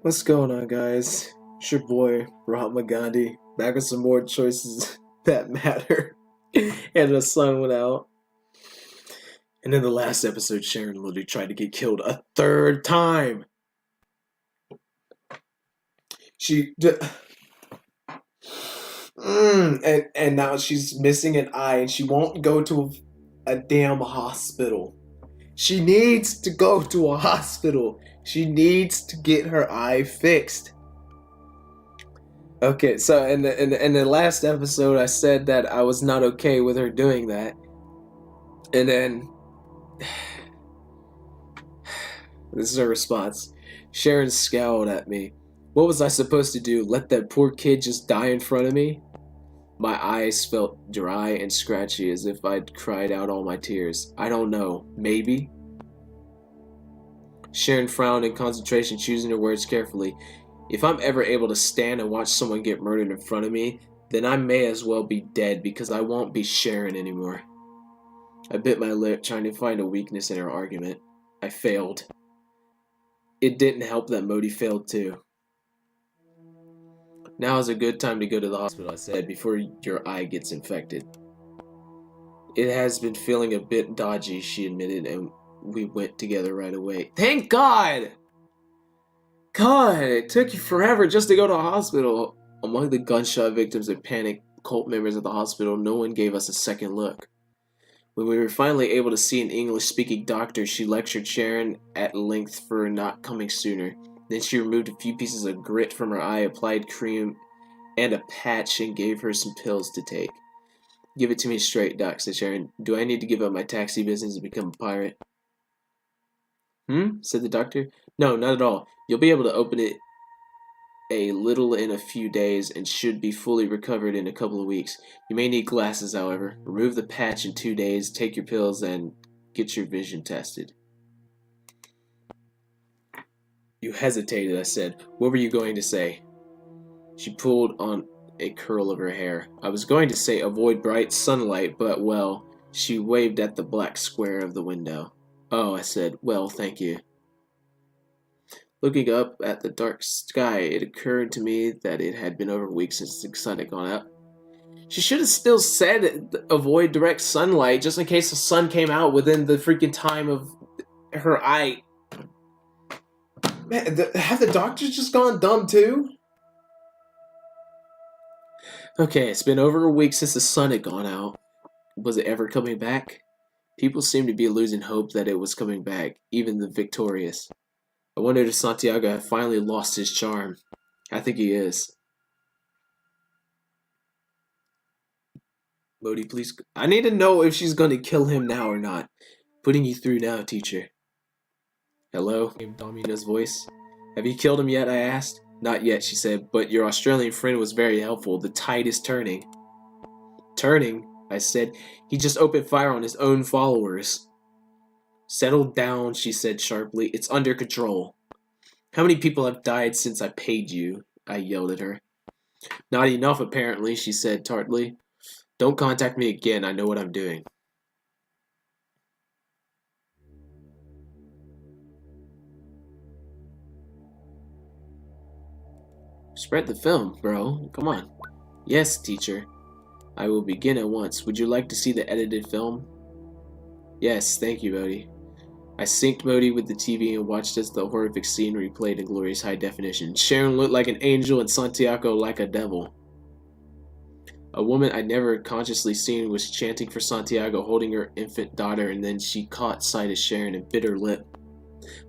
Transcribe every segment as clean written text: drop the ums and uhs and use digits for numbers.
What's going on, guys? It's your boy, Mahatma Gandhi, back with some more choices that matter. And the sun went out. And in the last episode, Sharon literally tried to get killed a third time. And now she's missing an eye, and she won't go to a damn hospital. She needs to go to a hospital. She needs to get her eye fixed. Okay, so in the last episode, I said that I was not okay with her doing that, and then this is her response. Sharon scowled at me. What was I supposed to do? Let that poor kid just die in front of me? My eyes felt dry and scratchy as if I'd cried out all my tears. I don't know. Maybe? Sharon frowned in concentration, choosing her words carefully. If I'm ever able to stand and watch someone get murdered in front of me, then I may as well be dead because I won't be Sharon anymore. I bit my lip, trying to find a weakness in her argument. I failed. It didn't help that Modi failed too. Now is a good time to go to the hospital, I said, before your eye gets infected. It has been feeling a bit dodgy, she admitted, and we went together right away. Thank God! God, it took you forever just to go to the hospital. Among the gunshot victims and panicked cult members at the hospital, no one gave us a second look. When we were finally able to see an English-speaking doctor, she lectured Sharon at length for not coming sooner. Then she removed a few pieces of grit from her eye, applied cream and a patch, and gave her some pills to take. Give it to me straight, Doc, said Sharon. Do I need to give up my taxi business and become a pirate? Said the doctor. No, not at all. You'll be able to open it a little in a few days and should be fully recovered in a couple of weeks. You may need glasses, however. Remove the patch in 2 days, take your pills, and get your vision tested. You hesitated, I said. What were you going to say? She pulled on a curl of her hair. I was going to say avoid bright sunlight, but, well, she waved at the black square of the window. Oh, I said, well, thank you. Looking up at the dark sky, it occurred to me that it had been over a week since the sun had gone up. She should have still said avoid direct sunlight, just in case the sun came out within the freaking time of her eye. Man, have the doctors just gone dumb too? Okay, it's been over a week since the sun had gone out. Was it ever coming back? People seemed to be losing hope that it was coming back, even the victorious. I wondered if Santiago had finally lost his charm. I think he is. Modi, please. I need to know if she's going to kill him now or not. Putting you through now, teacher. Hello, came Domina's voice. Have you killed him yet, I asked. Not yet, she said, but your Australian friend was very helpful. The tide is turning. Turning? I said. He just opened fire on his own followers. Settle down, she said sharply. It's under control. How many people have died since I paid you? I yelled at her. Not enough, apparently, she said tartly. Don't contact me again. I know what I'm doing. Spread the film, bro. Come on. Yes, teacher. I will begin at once. Would you like to see the edited film? Yes, thank you, Modi. I synced Modi with the TV and watched as the horrific scene replayed in glorious high definition. Sharon looked like an angel and Santiago like a devil. A woman I'd never consciously seen was chanting for Santiago, holding her infant daughter, and then she caught sight of Sharon and bit her lip.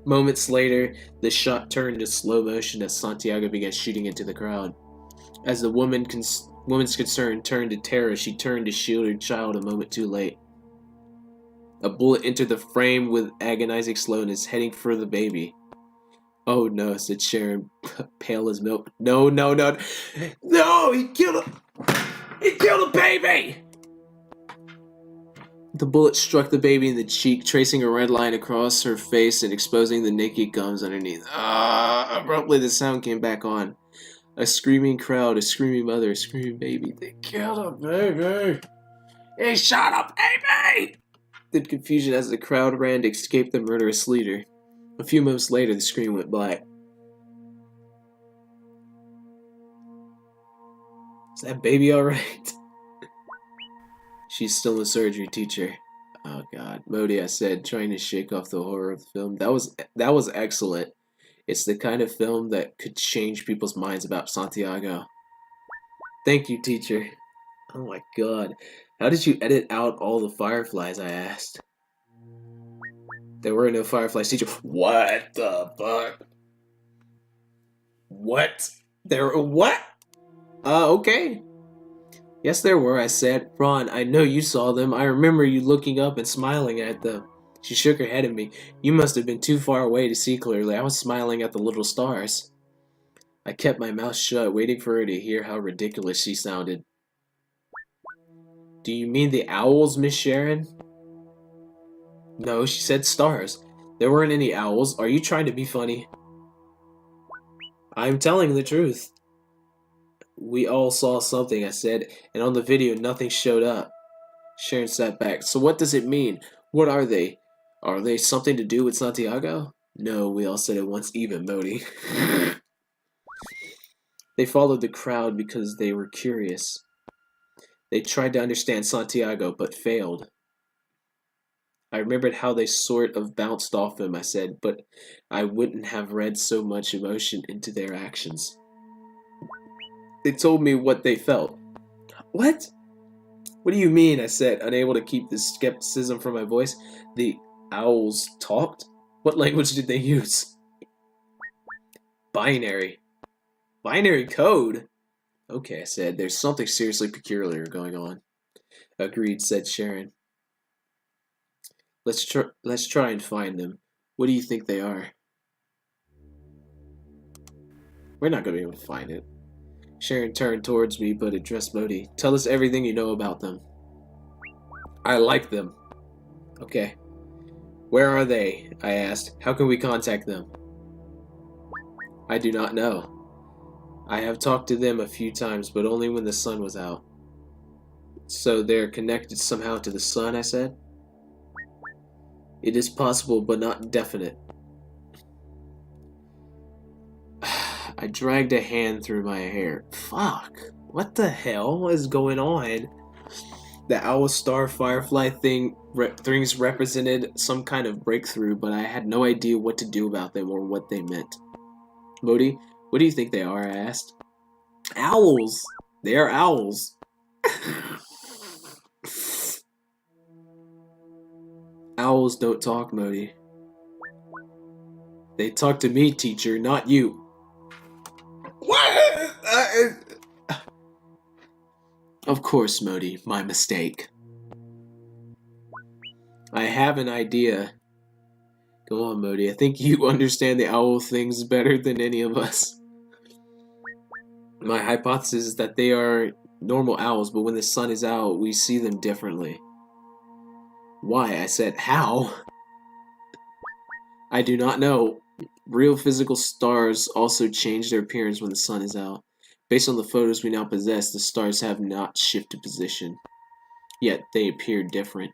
Moments later, the shot turned to slow motion as Santiago began shooting into the crowd. As the woman's concern turned to terror, she turned to shield her child a moment too late. A bullet entered the frame with agonizing slowness, heading for the baby. Oh no, said Sharon, pale as milk. No, no, no. No, he killed a baby! The bullet struck the baby in the cheek, tracing a red line across her face and exposing the naked gums underneath. Abruptly the sound came back on. A screaming crowd, a screaming mother, a screaming baby. They killed a baby! He shot a baby! The confusion as the crowd ran to escape the murderous leader. A few moments later, the screen went black. Is that baby alright? She's still in surgery, teacher. Oh god. Modi, I said, trying to shake off the horror of the film. That was excellent. It's the kind of film that could change people's minds about Santiago. Thank you, teacher. Oh my god. How did you edit out all the fireflies, I asked. There were no fireflies, teacher. What the fuck? What? What? Okay. Yes, there were, I said. Ron, I know you saw them. I remember you looking up and smiling at them. She shook her head at me. You must have been too far away to see clearly. I was smiling at the little stars. I kept my mouth shut, waiting for her to hear how ridiculous she sounded. Do you mean the owls, Miss Sharon? No, she said stars. There weren't any owls. Are you trying to be funny? I'm telling the truth. We all saw something, I said, and on the video nothing showed up. Sharon sat back. So what does it mean? What are they? Are they something to do with Santiago? No, we all said at once, even Modi. They followed the crowd because they were curious. They tried to understand Santiago, but failed. I remembered how they sort of bounced off him, I said, but I wouldn't have read so much emotion into their actions. They told me what they felt. What? What do you mean? I said, unable to keep the skepticism from my voice. The owls talked? What language did they use? Binary. Binary code? Okay, I said, there's something seriously peculiar going on. Agreed, said Sharon. Let's try and find them. What do you think they are? We're not going to be able to find it. Sharon turned towards me, but addressed Modi. Tell us everything you know about them. I like them. Okay. Where are they? I asked. How can we contact them? I do not know. I have talked to them a few times, but only when the sun was out. So they're connected somehow to the sun, I said. It is possible, but not definite. I dragged a hand through my hair. Fuck. What the hell is going on? The owl star firefly things represented some kind of breakthrough, but I had no idea what to do about them or what they meant. Modi, what do you think they are? I asked. Owls. They are owls. Owls don't talk, Modi. They talk to me, teacher, not you. What? Of course, Modi, my mistake. I have an idea. Go on, Modi. I think you understand the owl things better than any of us. My hypothesis is that they are normal owls, but when the sun is out, we see them differently. Why? I said, how? I do not know. Real physical stars also change their appearance when the sun is out. Based on the photos we now possess, the stars have not shifted position. Yet they appear different.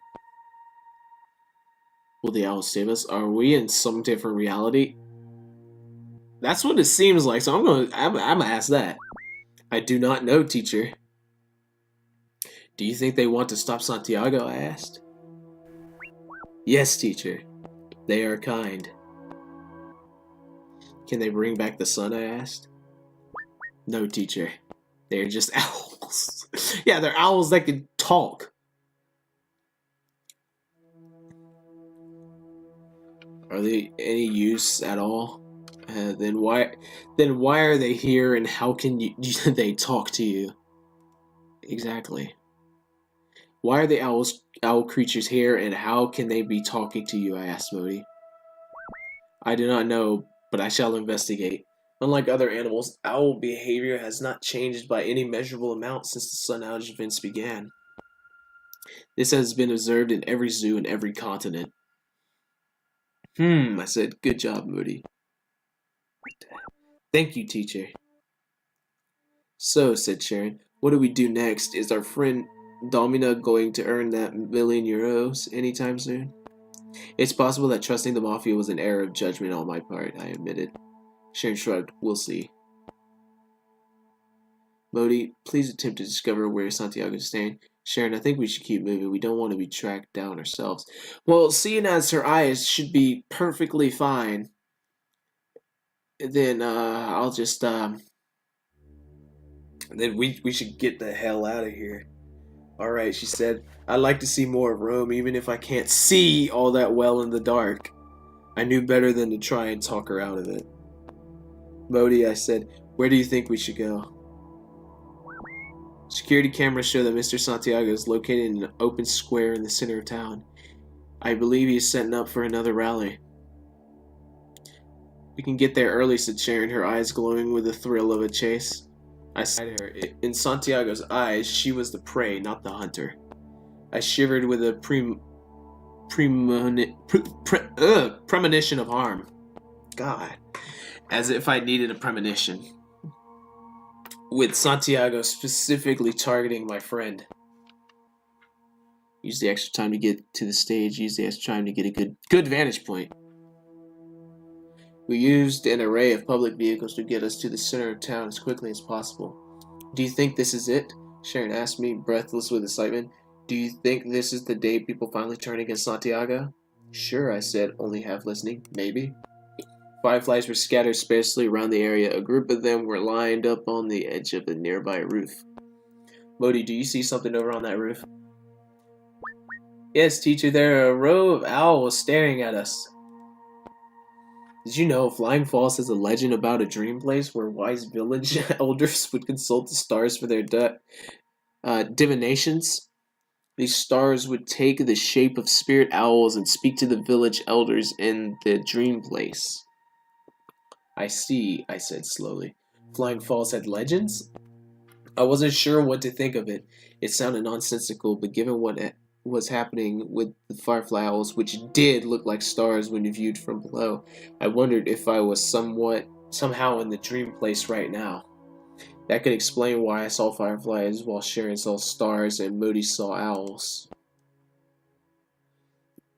Will the owls save us? Are we in some different reality? That's what it seems like, so I'm gonna ask that. I do not know, teacher. Do you think they want to stop Santiago? I asked. Yes, teacher. They are kind. Can they bring back the sun? I asked. No, teacher. They're just owls. Yeah, they're owls that can talk. Are they any use at all? Then why are they here, and how can they talk to you? Exactly. Why are the owl creatures here, and how can they be talking to you? I asked Modi. I do not know, but I shall investigate. Unlike other animals, owl behavior has not changed by any measurable amount since the sun outage events began. This has been observed in every zoo in every continent. I said, good job, Modi. Thank you, teacher. So, said Sharon, what do we do next? Is our friend Domina going to earn that €1,000,000 anytime soon? It's possible that trusting the Mafia was an error of judgment on my part, I admitted. Sharon shrugged. We'll see. Modi, please attempt to discover where Santiago is staying. Sharon, I think we should keep moving. We don't want to be tracked down ourselves. Well, seeing as her eyes should be perfectly fine, then I'll just then we should get the hell out of here. All right, she said. I'd like to see more of Rome, even if I can't see all that well in the dark. I knew better than to try and talk her out of it. Modi, I said, where do you think we should go? Security cameras show that Mr. Santiago is located in an open square in the center of town. I believe he is setting up for another rally. We can get there early, said Sharon, her eyes glowing with the thrill of a chase. I sighed at her. In Santiago's eyes, she was the prey, not the hunter. I shivered with a premonition of harm. God. As if I needed a premonition. With Santiago specifically targeting my friend. Use the extra time to get to the stage. Use the extra time to get a good vantage point. We used an array of public vehicles to get us to the center of town as quickly as possible. Do you think this is it? Sharon asked me, breathless with excitement. Do you think this is the day people finally turn against Santiago? Sure, I said, only half listening. Maybe. Fireflies were scattered sparsely around the area. A group of them were lined up on the edge of a nearby roof. Modi, do you see something over on that roof? Yes, teacher, there are a row of owls staring at us. Did you know Flying Falls has a legend about a dream place where wise village elders would consult the stars for their divinations? These stars would take the shape of spirit owls and speak to the village elders in the dream place. I see, I said slowly. Flying Falls had legends? I wasn't sure what to think of it. It sounded nonsensical, but given what was happening with the firefly owls, which did look like stars when viewed from below, I wondered if I was somehow in the dream place right now. That could explain why I saw fireflies while Sharon saw stars and Modi saw owls.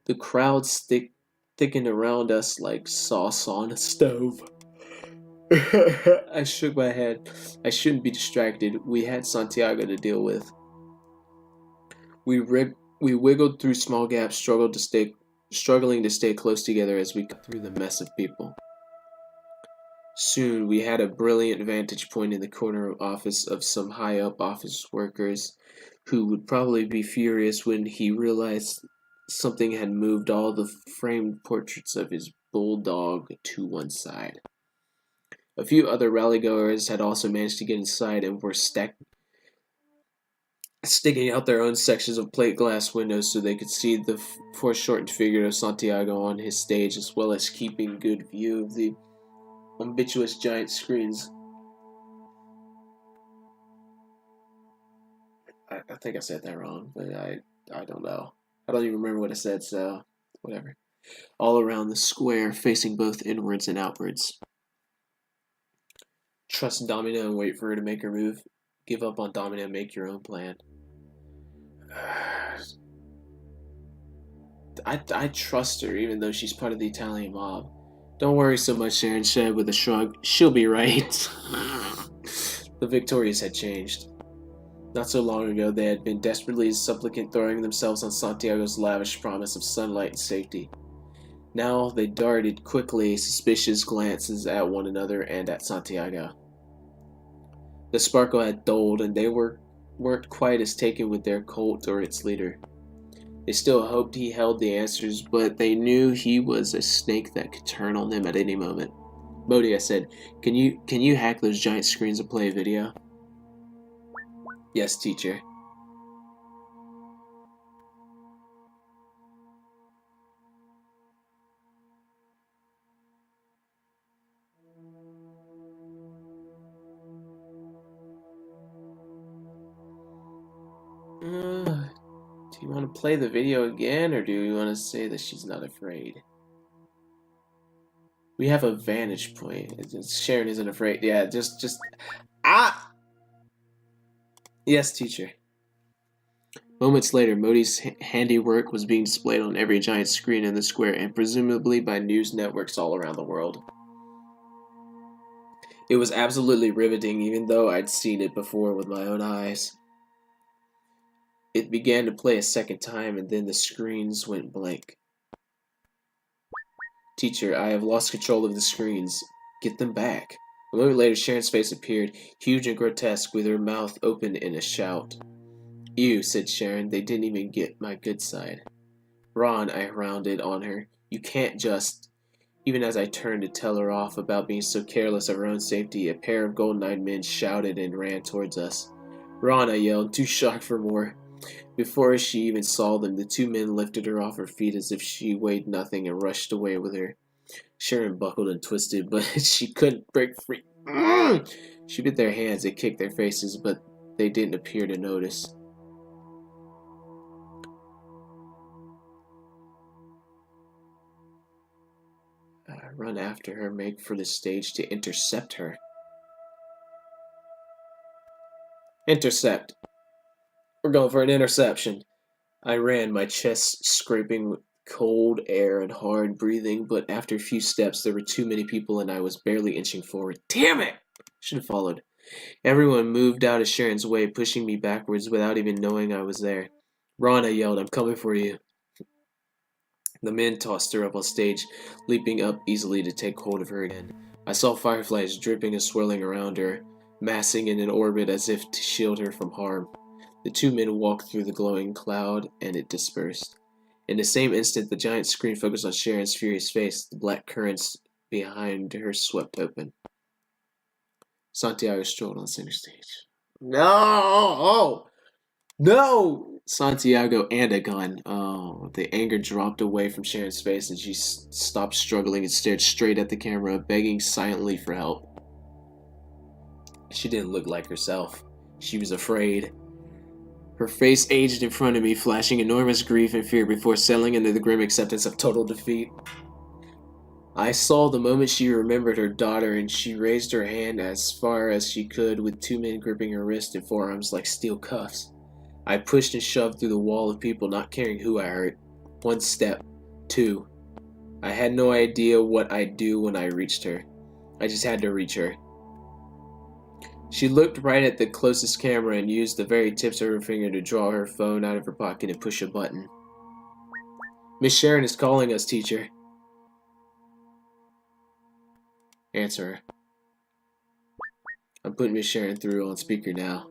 The crowd thickened around us like sauce on a stove. I shook my head. I shouldn't be distracted. We had Santiago to deal with. We wiggled through small gaps, struggling to stay close together as we cut through the mess of people. Soon we had a brilliant vantage point in the corner office of some high-up office workers who would probably be furious when he realized something had moved all the framed portraits of his bulldog to one side. A few other rallygoers had also managed to get inside and were sticking out their own sections of plate glass windows so they could see the foreshortened figure of Santiago on his stage, as well as keeping good view of the ubiquitous giant screens. I think I said that wrong, but I don't know. I don't even remember what I said, so whatever. All around the square, facing both inwards and outwards. Trust Domino and wait for her to make her move. Give up on Domino and make your own plan. I trust her, even though she's part of the Italian mob. Don't worry so much, Sharon said with a shrug. She'll be right. The Victorias had changed. Not so long ago, they had been desperately supplicant, throwing themselves on Santiago's lavish promise of sunlight and safety. Now they darted quickly, suspicious glances at one another and at Santiago. The sparkle had dulled, and they weren't quite as taken with their cult or its leader. They still hoped he held the answers, but they knew he was a snake that could turn on them at any moment. Modi, I said, can you hack those giant screens and play a video? Yes, teacher. Do you want to play the video again, or do you want to say that she's not afraid? We have a vantage point. Sharon isn't afraid. Yeah, just... Yes, teacher. Moments later, Modi's handiwork was being displayed on every giant screen in the square, and presumably by news networks all around the world. It was absolutely riveting, even though I'd seen it before with my own eyes. It began to play a second time, and then the screens went blank. Teacher, I have lost control of the screens. Get them back. A moment later, Sharon's face appeared, huge and grotesque, with her mouth open in a shout. Ew, said Sharon. They didn't even get my good side. Ron, I rounded on her. You can't just... Even as I turned to tell her off about being so careless of her own safety, a pair of golden-eyed men shouted and ran towards us. Ron, I yelled, too shocked for more. Before she even saw them, the two men lifted her off her feet as if she weighed nothing and rushed away with her. Sharon buckled and twisted, but she couldn't break free. She bit their hands and kicked their faces, but they didn't appear to notice. I run after her, make for the stage to intercept her. Intercept. We're going for an interception. I ran, my chest scraping with cold air and hard breathing, but after a few steps, there were too many people and I was barely inching forward. Damn it! Should have followed. Everyone moved out of Sharon's way, pushing me backwards without even knowing I was there. Ron, I yelled, I'm coming for you. The men tossed her up on stage, leaping up easily to take hold of her again. I saw fireflies dripping and swirling around her, massing in an orbit as if to shield her from harm. The two men walked through the glowing cloud, and it dispersed. In the same instant, the giant screen focused on Sharon's furious face. The black currents behind her swept open. Santiago strolled on center stage. No! Oh! No! Santiago and a gun. Oh, the anger dropped away from Sharon's face and she stopped struggling and stared straight at the camera, begging silently for help. She didn't look like herself. She was afraid. Her face aged in front of me, flashing enormous grief and fear before settling into the grim acceptance of total defeat. I saw the moment she remembered her daughter, and she raised her hand as far as she could, with two men gripping her wrist and forearms like steel cuffs. I pushed and shoved through the wall of people, not caring who I hurt. 1 step. 2. I had no idea what I'd do when I reached her. I just had to reach her. She looked right at the closest camera and used the very tips of her finger to draw her phone out of her pocket and push a button. Miss Sharon is calling us, teacher. Answer her. I'm putting Miss Sharon through on speaker now.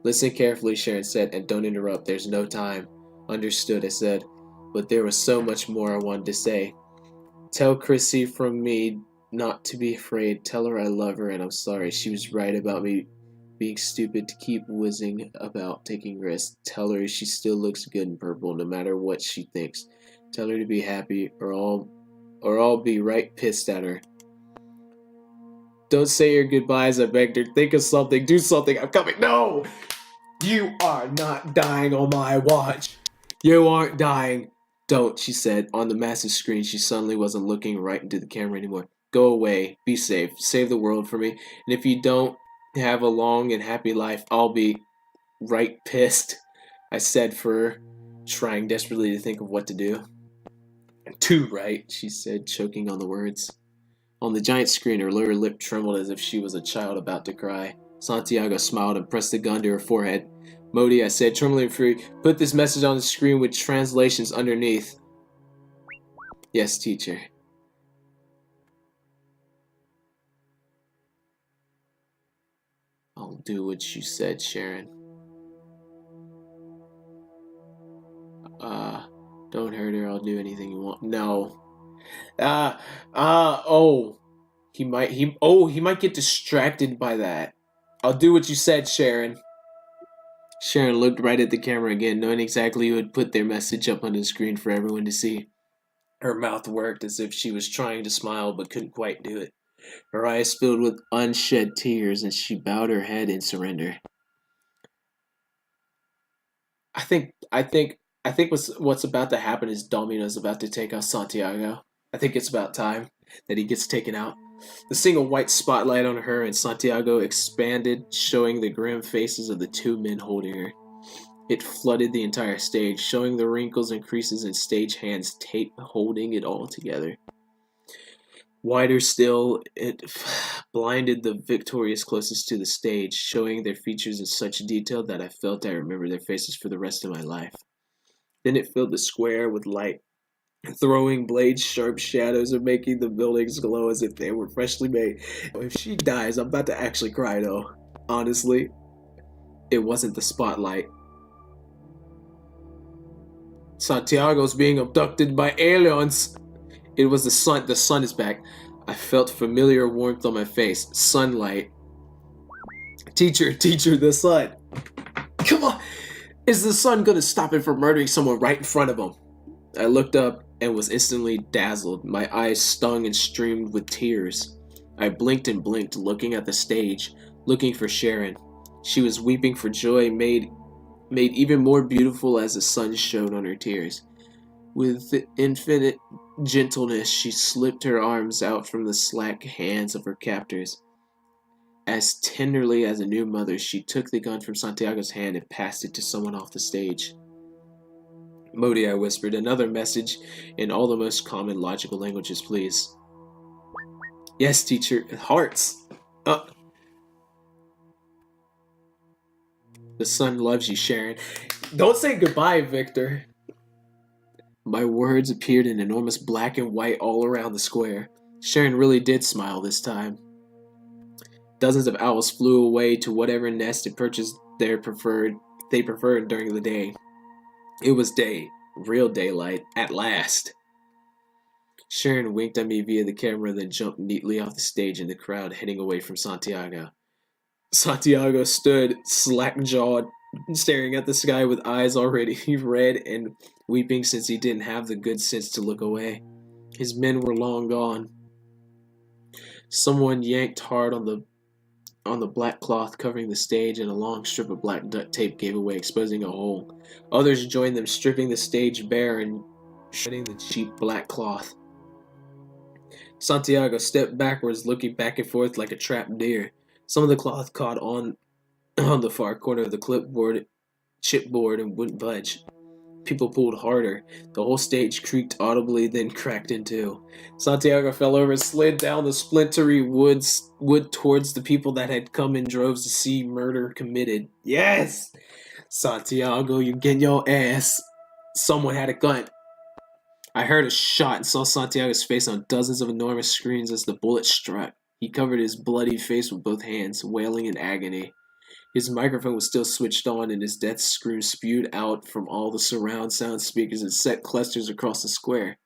Listen carefully, Sharon said, and don't interrupt. There's no time. Understood, I said. But there was so much more I wanted to say. Tell Chrissy from me not to be afraid. Tell her I love her and I'm sorry. She was right about me being stupid to keep whizzing about taking risks. Tell her she still looks good in purple no matter what she thinks. Tell her to be happy or I'll be right pissed at her. Don't say your goodbyes, I begged her. Think of something. Do something. I'm coming. No! You are not dying on my watch. You aren't dying. Don't, she said. On the massive screen, she suddenly wasn't looking right into the camera anymore. Go away. Be safe. Save the world for me. And if you don't have a long and happy life, I'll be right pissed, I said for her, trying desperately to think of what to do. Too right, she said, choking on the words. On the giant screen, her lower lip trembled as if she was a child about to cry. Santiago smiled and pressed the gun to her forehead. Modi, I said, trembling free, put this message on the screen with translations underneath. Yes, teacher. I'll do what you said, Sharon. Don't hurt her, I'll do anything you want. No. He might get distracted by that. I'll do what you said, Sharon. Sharon looked right at the camera again, knowing exactly who had put their message up on the screen for everyone to see. Her mouth worked as if she was trying to smile but couldn't quite do it. Her eyes filled with unshed tears, and she bowed her head in surrender. I think what's about to happen is Domino's about to take out Santiago. I think it's about time that he gets taken out. The single white spotlight on her and Santiago expanded, showing the grim faces of the two men holding her. It flooded the entire stage, showing the wrinkles and creases in stage hands tape holding it all together. Wider still, it blinded the victorious closest to the stage, showing their features in such detail that I felt I remembered their faces for the rest of my life. Then it filled the square with light, throwing blades sharp shadows and making the buildings glow as if they were freshly made. If she dies, I'm about to actually cry though. Honestly, it wasn't the spotlight. Santiago's being abducted by aliens. It was the sun. The sun is back. I felt familiar warmth on my face. Sunlight. Teacher, the sun. Come on. Is the sun gonna stop him from murdering someone right in front of him? I looked up and was instantly dazzled. My eyes stung and streamed with tears. I blinked and blinked, looking at the stage, looking for Sharon. She was weeping for joy, made even more beautiful as the sun shone on her tears. With infinite gentleness, she slipped her arms out from the slack hands of her captors. As tenderly as a new mother, she took the gun from Santiago's hand and passed it to someone off the stage. Modi, I whispered, another message in all the most common logical languages, please. Yes, teacher. Hearts. The sun loves you, Sharon. Don't say goodbye, Victor. My words appeared in enormous black and white all around the square. Sharon really did smile this time. Dozens of owls flew away to whatever nest they purchased they preferred during the day. It was day, real daylight, at last. Sharon winked at me via the camera, then jumped neatly off the stage in the crowd, heading away from Santiago. Santiago stood, slack-jawed, staring at the sky with eyes already red and weeping since he didn't have the good sense to look away. His men were long gone. Someone yanked hard on the black cloth covering the stage, and a long strip of black duct tape gave away, exposing a hole. Others joined them, stripping the stage bare and shredding the cheap black cloth. Santiago stepped backwards, looking back and forth like a trapped deer. Some of the cloth caught on the far corner of the chipboard and wouldn't budge. People pulled harder. The whole stage creaked audibly, then cracked in two. Santiago fell over and slid down the splintery wood towards the people that had come in droves to see murder committed. Yes! Santiago, you're getting your ass. Someone had a gun. I heard a shot and saw Santiago's face on dozens of enormous screens as the bullet struck. He covered his bloody face with both hands, wailing in agony. His microphone was still switched on, and his death scream spewed out from all the surround sound speakers and set clusters across the square.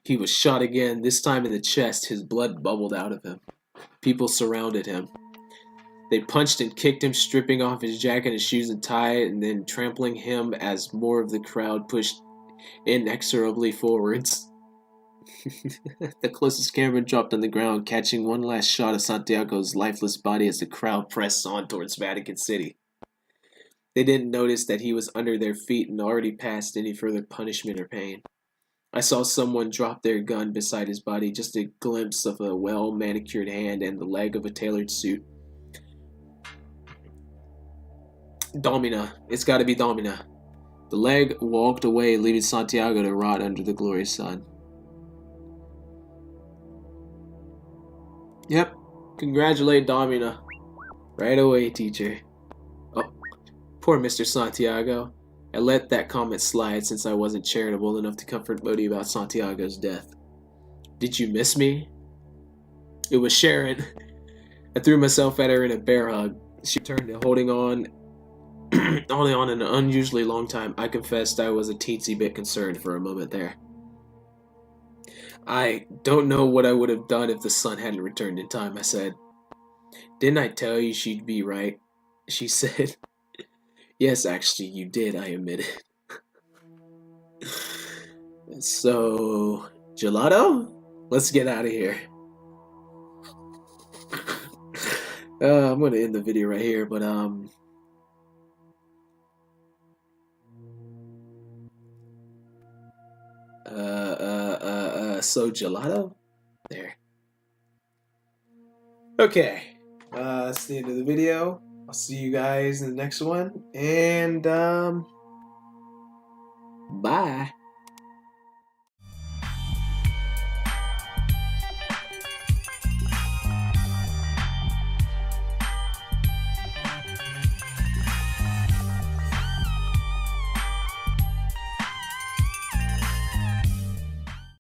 He was shot again, this time in the chest. His blood bubbled out of him. People surrounded him. They punched and kicked him, stripping off his jacket and shoes and tie, and then trampling him as more of the crowd pushed inexorably forwards. The closest camera dropped on the ground, catching one last shot of Santiago's lifeless body as the crowd pressed on towards Vatican City. They didn't notice that he was under their feet and already past any further punishment or pain. I saw someone drop their gun beside his body, just a glimpse of a well-manicured hand and the leg of a tailored suit. Domina. It's gotta be Domina. The leg walked away, leaving Santiago to rot under the glorious sun. Yep. Congratulate Domina. Right away, teacher. Oh, poor Mr. Santiago. I let that comment slide since I wasn't charitable enough to comfort Modi about Santiago's death. Did you miss me? It was Sharon. I threw myself at her in a bear hug. She turned, holding on an unusually long time. I confessed I was a teensy bit concerned for a moment there. I don't know what I would have done if the sun hadn't returned in time, I said. Didn't I tell you she'd be right? She said. Yes, actually, you did, I admitted. So, gelato? Let's get out of here. I'm going to end the video right here, but, so gelato? There. Okay. That's the end of the video. I'll see you guys in the next one. And, bye.